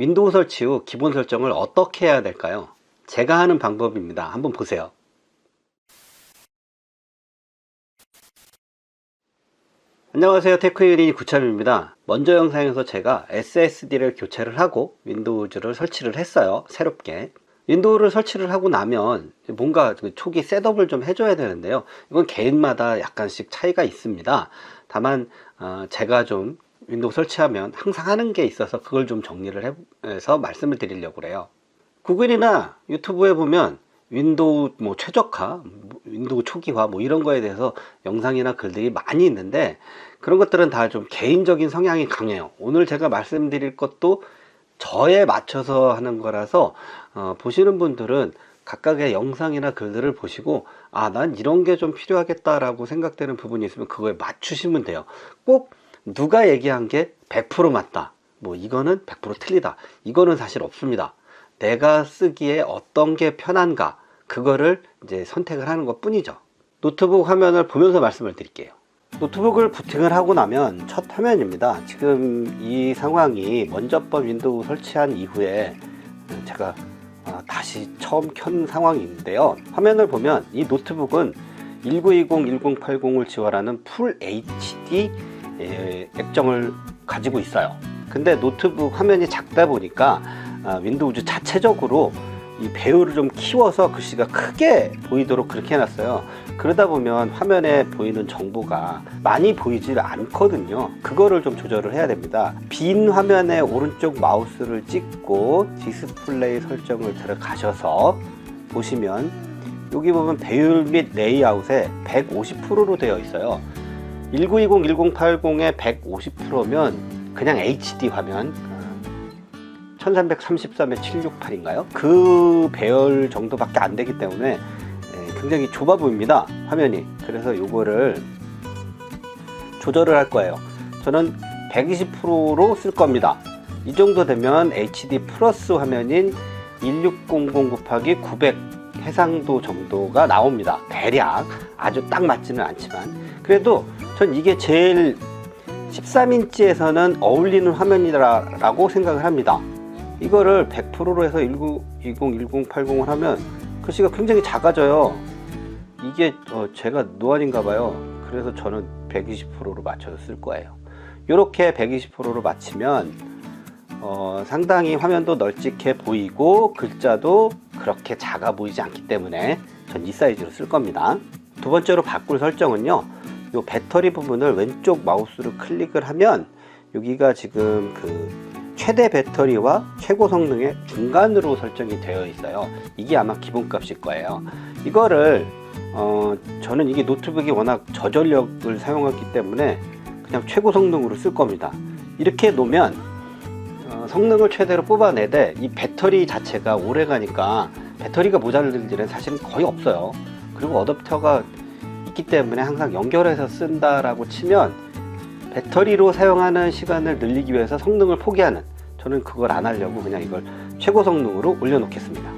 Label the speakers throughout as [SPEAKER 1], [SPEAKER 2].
[SPEAKER 1] 윈도우 설치 후 기본 설정을 어떻게 해야 될까요? 제가 하는 방법입니다. 한번 보세요. 안녕하세요. 테크유닛 구참입니다. 먼저 영상에서 제가 SSD를 교체를 하고 윈도우즈를 설치를 했어요. 새롭게. 윈도우를 설치를 하고 나면 뭔가 초기 셋업을 좀 해줘야 되는데요. 이건 개인마다 약간씩 차이가 있습니다. 다만 제가 좀 윈도우 설치하면 항상 하는 게 있어서 그걸 좀 정리를 해서 말씀을 드리려고 그래요. 구글이나 유튜브에 보면 윈도우 최적화, 윈도우 초기화 이런 거에 대해서 영상이나 글들이 많이 있는데 그런 것들은 다 좀 개인적인 성향이 강해요. 오늘 제가 말씀드릴 것도 저에 맞춰서 하는 거라서 보시는 분들은 각각의 영상이나 글들을 보시고 난 이런 게 좀 필요하겠다 라고 생각되는 부분이 있으면 그거에 맞추시면 돼요. 꼭 누가 얘기한 게 100% 맞다, 이거는 100% 틀리다, 이거는 사실 없습니다. 내가 쓰기에 어떤 게 편한가, 그거를 이제 선택을 하는 것 뿐이죠. 노트북 화면을 보면서 말씀을 드릴게요. 노트북을 부팅을 하고 나면 첫 화면입니다. 지금 이 상황이 먼저번 윈도우 설치한 이후에 제가 다시 처음 켠 상황인데요. 화면을 보면 이 노트북은 1920, 1080을 지원하는 풀 HD 액정을 가지고 있어요. 근데 노트북 화면이 작다 보니까 윈도우즈 자체적으로 이 배율을 좀 키워서 글씨가 크게 보이도록 그렇게 해놨어요. 그러다 보면 화면에 보이는 정보가 많이 보이질 않거든요. 그거를 좀 조절을 해야 됩니다. 빈 화면에 오른쪽 마우스를 찍고 디스플레이 설정을 들어가셔서 보시면 여기 보면 배율 및 레이아웃에 150%로 되어 있어요. 1920, 1080에 150%면 그냥 HD 화면 1333에 768인가요? 그 배열 정도밖에 안 되기 때문에 굉장히 좁아 보입니다, 화면이. 그래서 요거를 조절을 할 거예요. 저는 120%로 쓸 겁니다. 이 정도 되면 HD 플러스 화면인 1600 곱하기 900 해상도 정도가 나옵니다. 대략 아주 딱 맞지는 않지만 그래도 전 이게 제일 13인치에서는 어울리는 화면이라고 생각을 합니다. 이거를 100%로 해서 1920, 1080을 하면 글씨가 굉장히 작아져요. 이게 제가 노안인가 봐요. 그래서 저는 120%로 맞춰서 쓸 거예요. 이렇게 120%로 맞추면 상당히 화면도 널찍해 보이고 글자도 그렇게 작아 보이지 않기 때문에 전 이 사이즈로 쓸 겁니다. 두 번째로 바꿀 설정은요, 이 배터리 부분을 왼쪽 마우스로 클릭을 하면 여기가 지금 최대 배터리와 최고 성능의 중간으로 설정이 되어 있어요. 이게 아마 기본값일 거예요. 이거를 저는 이게 노트북이 워낙 저전력을 사용하기 때문에 그냥 최고 성능으로 쓸 겁니다. 이렇게 놓으면 성능을 최대로 뽑아내되 이 배터리 자체가 오래 가니까 배터리가 모자랄 일은 사실은 거의 없어요. 그리고 어댑터가 있기 때문에 항상 연결해서 쓴다라고 치면 배터리로 사용하는 시간을 늘리기 위해서 성능을 포기하는, 저는 그걸 안 하려고 그냥 이걸 최고 성능으로 올려 놓겠습니다.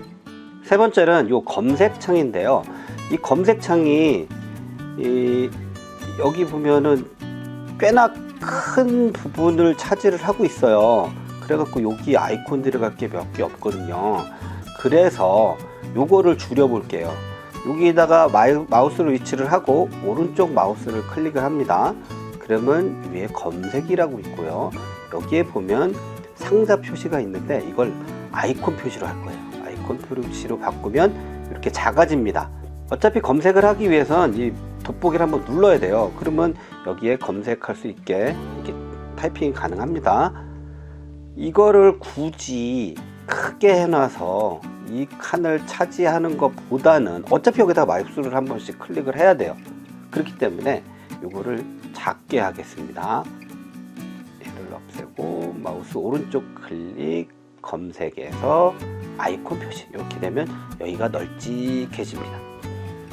[SPEAKER 1] 세 번째는 이 검색창인데요. 이 검색창이 여기 보면은 꽤나 큰 부분을 차지를 하고 있어요. 그래갖고 여기 아이콘 들어갈 게 몇 개 없거든요. 그래서 요거를 줄여 볼게요. 여기다가 마우스를 위치를 하고 오른쪽 마우스를 클릭을 합니다. 그러면 위에 검색이라고 있고요. 여기에 보면 상자 표시가 있는데 이걸 아이콘 표시로 할 거예요. 아이콘 표시로 바꾸면 이렇게 작아집니다. 어차피 검색을 하기 위해선 이 돋보기를 한번 눌러야 돼요. 그러면 여기에 검색할 수 있게 이렇게 타이핑이 가능합니다. 이거를 굳이 크게 해놔서 이 칸을 차지하는 것보다는 어차피 여기다 마우스를 한 번씩 클릭을 해야 돼요. 그렇기 때문에 이거를 작게 하겠습니다. 얘를 없애고 마우스 오른쪽 클릭, 검색에서 아이콘 표시, 이렇게 되면 여기가 널찍해집니다.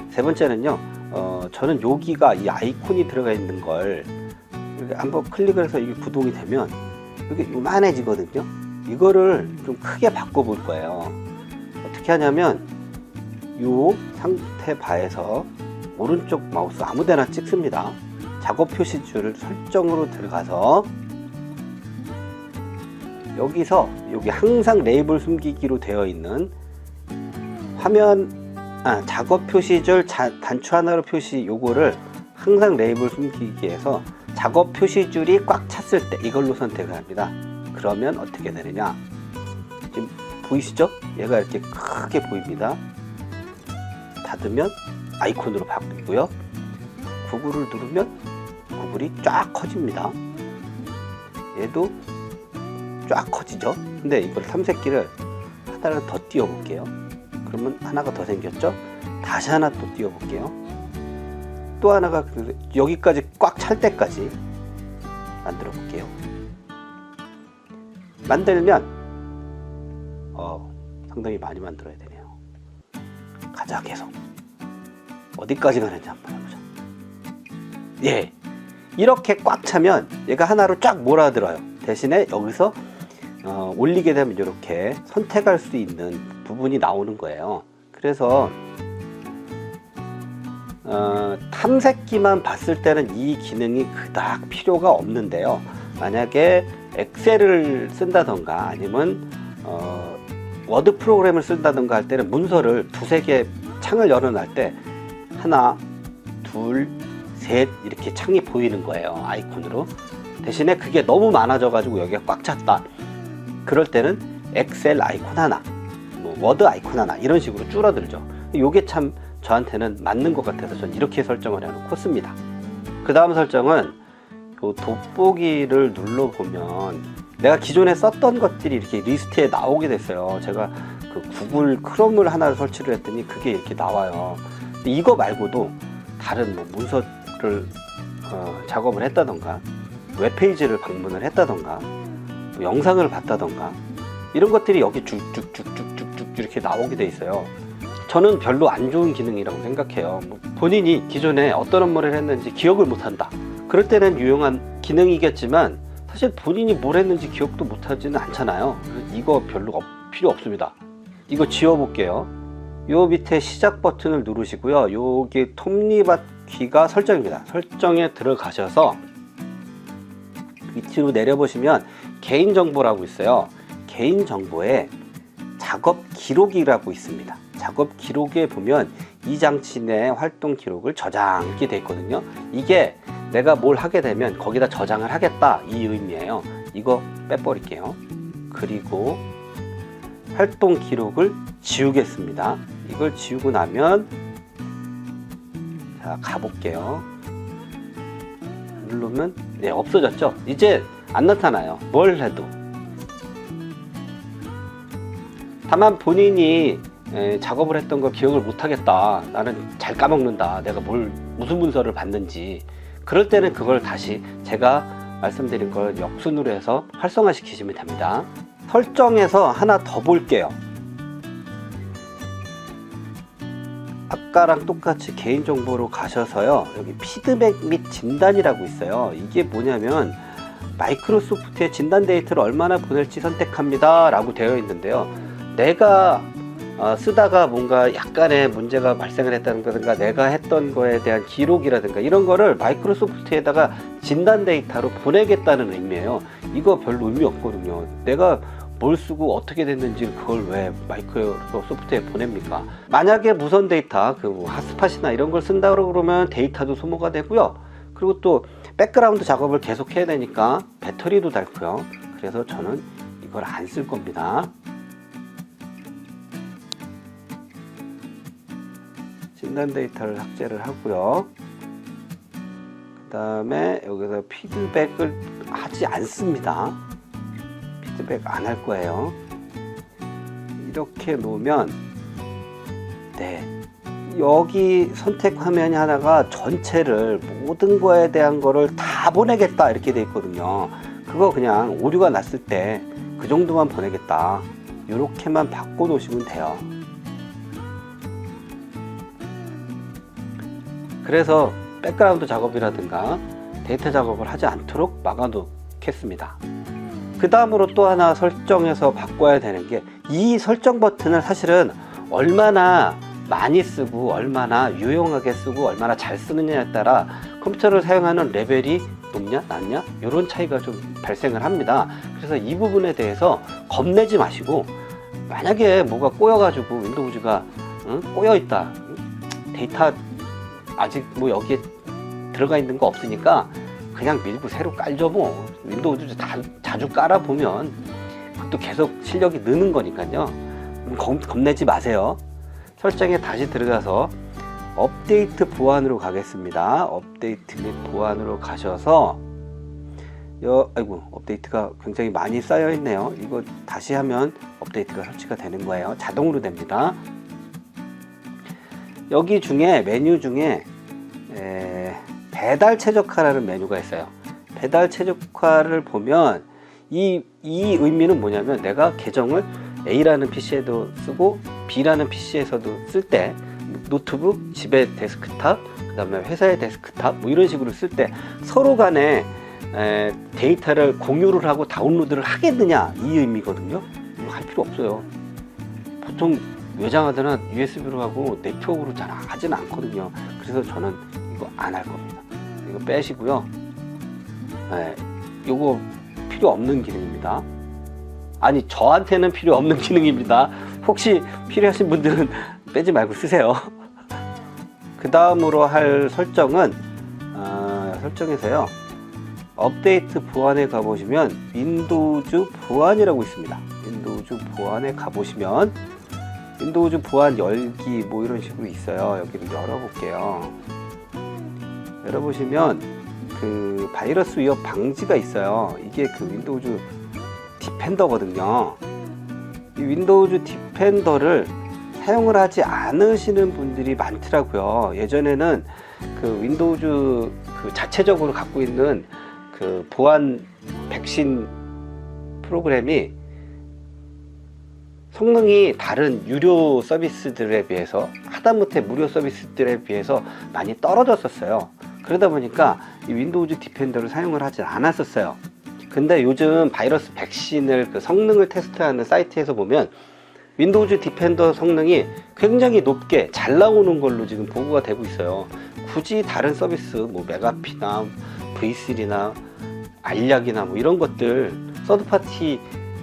[SPEAKER 1] 세 번째는요, 저는 여기가 이 아이콘이 들어가 있는 걸 이렇게 한번 클릭을 해서 이게 구동이 되면 이게 요만해지거든요. 이거를 좀 크게 바꿔 볼 거예요. 어떻게 하냐면 요 상태 바에서 오른쪽 마우스 아무데나 찍습니다. 작업 표시줄 설정으로 들어가서 여기서 여기 항상 레이블 숨기기로 되어 있는 화면 작업 표시줄 단추 하나로 표시, 요거를 항상 레이블 숨기기에서 작업 표시줄이 꽉 찼을 때 이걸로 선택을 합니다. 그러면 어떻게 되느냐, 지금 보이시죠? 얘가 이렇게 크게 보입니다. 닫으면 아이콘으로 바뀌고요. 구글을 누르면 구글이 쫙 커집니다. 얘도 쫙 커지죠. 근데 이걸 탐색기를 하나를 더 띄워 볼게요. 그러면 하나가 더 생겼죠. 다시 하나 또 띄워 볼게요. 또 하나가 여기까지 꽉 찰 때까지 만들어 볼게요. 만들면 상당히 많이 만들어야 되네요. 가자, 계속. 어디까지 가는지 한번 해보자. 예, 이렇게 꽉 차면 얘가 하나로 쫙 몰아들어요. 대신에 여기서 올리게 되면 이렇게 선택할 수 있는 부분이 나오는 거예요. 그래서 탐색기만 봤을 때는 이 기능이 그닥 필요가 없는데요. 만약에 엑셀을 쓴다던가 아니면 워드 프로그램을 쓴다던가 할 때는 문서를 두세 개 창을 열어놓을 때 하나, 둘, 셋 이렇게 창이 보이는 거예요. 아이콘으로. 대신에 그게 너무 많아져 가지고 여기가 꽉 찼다. 그럴 때는 엑셀 아이콘 하나, 워드 아이콘 하나 이런 식으로 줄어들죠. 이게 참 저한테는 맞는 것 같아서 전 이렇게 설정을 해놓고 씁니다. 그 다음 설정은 요 돋보기를 눌러보면 내가 기존에 썼던 것들이 이렇게 리스트에 나오게 됐어요. 제가 그 구글 크롬을 하나 설치를 했더니 그게 이렇게 나와요. 이거 말고도 다른 문서를 작업을 했다던가 웹페이지를 방문을 했다던가 영상을 봤다던가 이런 것들이 여기 쭉쭉쭉쭉쭉쭉 이렇게 나오게 돼 있어요. 저는 별로 안 좋은 기능이라고 생각해요. 본인이 기존에 어떤 업무를 했는지 기억을 못한다. 그럴 때는 유용한 기능이겠지만 사실 본인이 뭘 했는지 기억도 못하지는 않잖아요. 이거 별로 필요 없습니다. 이거 지워볼게요. 요 밑에 시작 버튼을 누르시고요. 여기 톱니바퀴가 설정입니다. 설정에 들어가셔서 밑으로 내려보시면 개인정보라고 있어요. 개인정보에 작업 기록이라고 있습니다. 작업 기록에 보면 이 장치 내 활동 기록을 저장하게 되어 있거든요. 이게 내가 뭘 하게 되면 거기다 저장을 하겠다 이 의미예요. 이거 빼버릴게요. 그리고 활동 기록을 지우겠습니다. 이걸 지우고 나면 자 가볼게요. 누르면 네, 없어졌죠. 이제 안 나타나요. 뭘 해도. 다만 본인이 작업을 했던 걸 기억을 못 하겠다, 나는 잘 까먹는다, 내가 무슨 문서를 봤는지, 그럴 때는 그걸 다시 제가 말씀드린 걸 역순으로 해서 활성화 시키시면 됩니다. 설정에서 하나 더 볼게요. 아까랑 똑같이 개인정보로 가셔서요, 여기 피드백 및 진단이라고 있어요. 이게 뭐냐면 마이크로소프트에 진단 데이터를 얼마나 보낼지 선택합니다 라고 되어 있는데요, 내가 쓰다가 뭔가 약간의 문제가 발생을 했다든가 내가 했던 거에 대한 기록이라든가 이런 거를 마이크로소프트에다가 진단 데이터로 보내겠다는 의미예요. 이거 별로 의미 없거든요. 내가 뭘 쓰고 어떻게 됐는지 그걸 왜 마이크로소프트에 보냅니까? 만약에 무선 데이터, 핫스팟이나 이런 걸 쓴다 그러면 데이터도 소모가 되고요. 그리고 또 백그라운드 작업을 계속 해야 되니까 배터리도 닳고요. 그래서 저는 이걸 안 쓸 겁니다. 진단 데이터를 삭제를 하고요. 그 다음에 여기서 피드백을 하지 않습니다. 피드백 안 할 거예요. 이렇게 놓으면 네, 여기 선택 화면이 하나가 전체를 모든 거에 대한 거를 다 보내겠다 이렇게 돼 있거든요. 그거 그냥 오류가 났을 때 그 정도만 보내겠다, 이렇게만 바꿔 놓으시면 돼요. 그래서 백그라운드 작업이라든가 데이터 작업을 하지 않도록 막아 놓겠습니다. 그 다음으로 또 하나 설정해서 바꿔야 되는 게, 이 설정 버튼을 사실은 얼마나 많이 쓰고 얼마나 유용하게 쓰고 얼마나 잘 쓰느냐에 따라 컴퓨터를 사용하는 레벨이 높냐 낮냐 이런 차이가 좀 발생을 합니다. 그래서 이 부분에 대해서 겁내지 마시고, 만약에 뭐가 꼬여 가지고 윈도우즈가 꼬여 있다, 데이터 아직 뭐 여기에 들어가 있는 거 없으니까 그냥 밀고 새로 깔죠. 뭐 윈도우즈 자주 깔아 보면 그것도 계속 실력이 느는 거니까요. 겁내지 마세요. 설정에 다시 들어가서 업데이트 보안으로 가겠습니다. 업데이트 및 보안으로 가셔서 아이고, 업데이트가 굉장히 많이 쌓여 있네요. 이거 다시 하면 업데이트가 설치가 되는 거예요. 자동으로 됩니다. 여기 중에 메뉴 중에 배달 최적화라는 메뉴가 있어요. 배달 최적화를 보면 이 의미는 뭐냐면, 내가 계정을 A라는 PC에도 쓰고 B라는 PC에서도 쓸 때, 노트북, 집의 데스크탑, 그 다음에 회사의 데스크탑, 뭐 이런 식으로 쓸 때 서로 간에 데이터를 공유를 하고 다운로드를 하겠느냐, 이 의미거든요. 이거 할 필요 없어요. 보통 외장하드나 USB로 하고 네트워크로 잘 하지는 않거든요. 그래서 저는 이거 안 할 겁니다. 이거 빼시고요. 이거 필요 없는 기능입니다. 아니, 저한테는 필요 없는 기능입니다. 혹시 필요하신 분들은 빼지 말고 쓰세요. 그 다음으로 할 설정은 설정에서요, 업데이트 보안에 가보시면 윈도우즈 보안이라고 있습니다. 윈도우즈 보안에 가보시면 윈도우즈 보안 열기 뭐 이런 식으로 있어요. 여기를 열어볼게요. 열어보시면 그 바이러스 위협 방지가 있어요. 이게 그 윈도우즈 디펜더거든요. 이 윈도우즈 디펜더를 사용을 하지 않으시는 분들이 많더라고요. 예전에는 그 윈도우즈 그 자체적으로 갖고 있는 그 보안 백신 프로그램이 성능이 다른 유료 서비스들에 비해서, 하다못해 무료 서비스들에 비해서 많이 떨어졌었어요. 그러다 보니까 이 윈도우즈 디펜더를 사용을 하지 않았었어요. 근데 요즘 바이러스 백신을 그 성능을 테스트하는 사이트에서 보면 윈도우즈 디펜더 성능이 굉장히 높게 잘 나오는 걸로 지금 보고가 되고 있어요. 굳이 다른 서비스 뭐 메가피나 V3나 알약이나 뭐 이런 것들 서드파티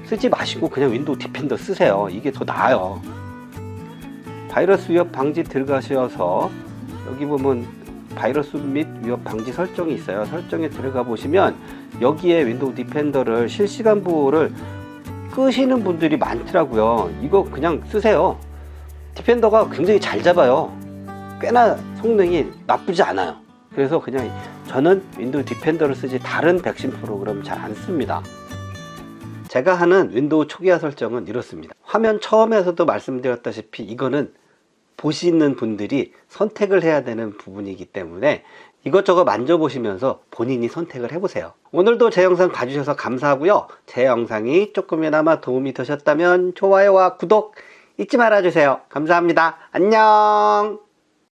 [SPEAKER 1] 쓰지 마시고 그냥 윈도우 디펜더 쓰세요. 이게 더 나아요. 바이러스 위협 방지 들어가셔서 여기 보면 바이러스 및 위협 방지 설정이 있어요. 설정에 들어가 보시면 여기에 윈도우 디펜더를 실시간 보호를 끄시는 분들이 많더라고요. 이거 그냥 쓰세요. 디펜더가 굉장히 잘 잡아요. 꽤나 성능이 나쁘지 않아요. 그래서 그냥 저는 윈도우 디펜더를 쓰지 다른 백신 프로그램 잘 안 씁니다. 제가 하는 윈도우 초기화 설정은 이렇습니다. 화면 처음에서도 말씀드렸다시피 이거는 보시는 분들이 선택을 해야 되는 부분이기 때문에 이것저것 만져보시면서 본인이 선택을 해보세요. 오늘도 제 영상 봐주셔서 감사하고요. 제 영상이 조금이나마 도움이 되셨다면 좋아요와 구독 잊지 말아주세요. 감사합니다. 안녕.